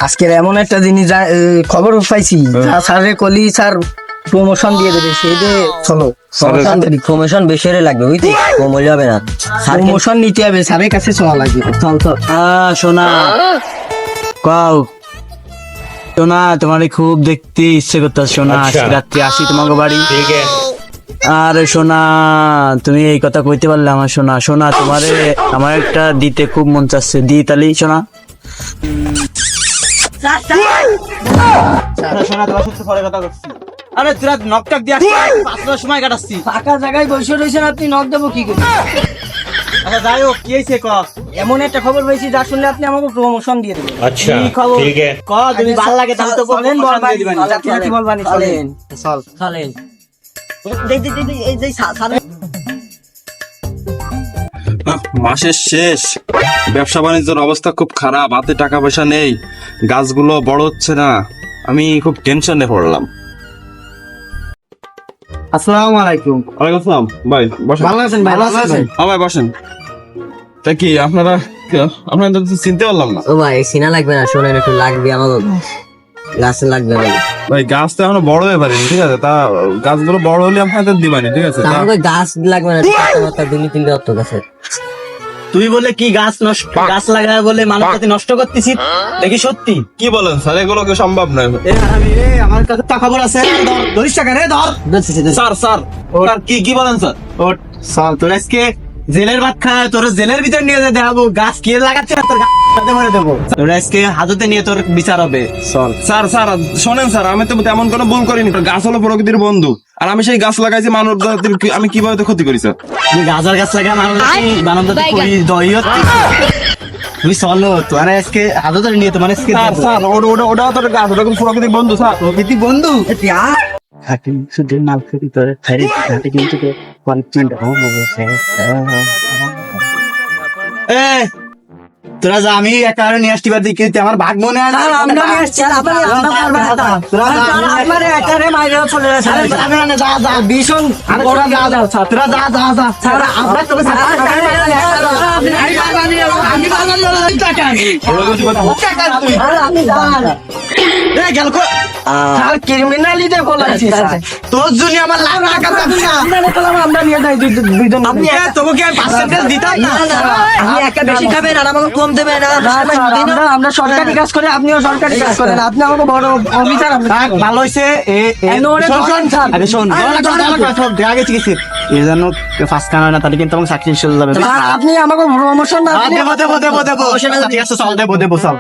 আজকের এমন একটা জিনিস খবর পাইছি, স্যারে কলি স্যার প্রমোশন দিয়ে দেবে, সেই যে চলো প্রমোশন বেশি হলে লাগবে, বুঝলি? কম হলে হবে না, প্রমোশন নিতে হবে, স্যারের কাছে চলা লাগবে। চল চল। শোনা কও শোনা, তোমার খুব দেখতে ইচ্ছে করতে শোনা, রাত্রে আসি তোমাকে বাড়ি। আরে শোনা, তুমি এই কথা কইতে পারলে আমার শোনা, শোনা তোমারে আমার একটা দিতে খুব মন চাচ্ছে, দি তালি শোনা। শোনা তোমার সাথে পরে কথা করছি। আরে তোরা নকটক দিয়ে আসছিস, 5টার সময় কাটাচ্ছি। ফাঁকা জায়গায় বসে রয়েছেন আপনি, নক দেবো কি করে? আচ্ছা যাই হোক, কি হয়েছে ক? এমন একটা খবর পেয়েছি যা শুনলে আপনি আমাকে প্রমোশন দিয়ে দেবেন। अच्छा কি খবর ठीक है ক, তুমি ভালো লাগে তাহলে তো চলেন promotion দিয়ে দিবানি। বলবানি, চলেন চল। চলেন। দেখ দেখ দেখ, এই যে স্যার মাসের শেষ, ব্যবসা বাণিজ্যের অবস্থা খুব খারাপ, হাতে টাকা পয়সা নেই, গাছগুলো বড় হচ্ছে না, আমি খুব টেনশনে পড়লাম। আসসালামু আলাইকুম। ওয়ালাইকুম আসসালাম ভাই, বসেন। ভালো আছেন ভাই? ভালো আছেন? হ্যাঁ ভাই বসেন। তা কি আপনারা তো চিনতে পারলাম না ও ভাই, সিনা লাগবে না, শোনেন একটু লাগবে আমাকে, গাছে লাগবে ভাই। ভাই, গাছ তো এখনো বড় হয়ে পারেনি, ঠিক আছে? তা গাছগুলো বড় হলে আপনাদের দিবানি, ঠিক আছে? তা আমাকে গাছ লাগবে না, কথা দিলি তিনটে অত গাছে। তুই বলে কি গাছ নষ্ট, গাছ লাগায় বলে মানুষ জাতি নষ্ট করতেছিস? দেখি সত্যি? কি বলেন স্যার, এগুলো কি সম্ভব নয়? এ হারামি রে, আমার কাছে টাকা খবর আছে, ধর, ধরিস টাকা রে, ধর। স্যার স্যার স্যার, কি বলেন স্যার? ওঠ, চল, তোর আজকে জেলের ভাত খায়, তোর জেলের ভিতর নিয়ে যেতে দেখাবো, গাছ কে লাগাচ্ছে আর তোর গাছে মরে দেবো। তোর আজকে হাজতে নিয়ে তোর বিচার হবে, চল। স্যার স্যার শোনেন স্যার, আমি তো তেমন কোনো ভুল করিনি, গাছ হলো প্রকৃতির বন্ধু, আর আমি সেই গাছ লাগাইছি মানব জাতির, আমি কিভাবে তো ক্ষতি করি স্যার? তুই গাছের গাছ লাগা মানুষ বানাম যাতে কই দই হচ্ছে। তুই চলো, তোর আজকে হাজতে নিয়ে তোমার আজকে স্যার স্যার ওটা তো গাছ, ওটা কিন্তু প্রকৃতির বন্ধু স্যার। প্রকৃতি বন্ধু খাটি শুধু নাল খেতে তোর খারি খাটি কিন্তু কনফিডেন্ট এ তোরা যা, আমি একা নিয়ে আসতে পারি, কিন্তু আমার ভাগ মনে হয় না। আমরা নিয়ে আসছি, আর আপনি আমরা পারবেন না। তোরা যা, আমি আপনার একারে মাইরেও চলে গেছে। যা যা ভীষণ বড় যা যা, ছাত্ররা যা যা যা, ছাত্ররা আমরা তোকে আপনি যান। গেল স্যার ক্রিমিনালিতে বলাচ্ছি স্যার। তোর জন্য আমার লাখ টাকা ব্যবসা। আমরা নিয়ে যাই দুইজন। আপনি তোমাকে আমি পার্সেন্টেজ দিতাম না। আপনি একটা বেশি খাবেন আর আমাকে কম দেবেন না। আমরা সরকারি কাজ করে, আপনিও সরকারি কাজ করেন, আপনি আমাকে বড় অফিসার। থাক, ভালো হয়েছে। শোন, স্যার। আরে শোন, আগে ঠিক আছে, এ যেন ফার্স্ট কানা না, তাহলে কিন্তু আমাকে চাকরি চলে যাবে। আপনি আমাকে প্রমোশন না দেবো দেবো দেবো দেবো, ঠিক আছে, চল দেবো দেবো, চল।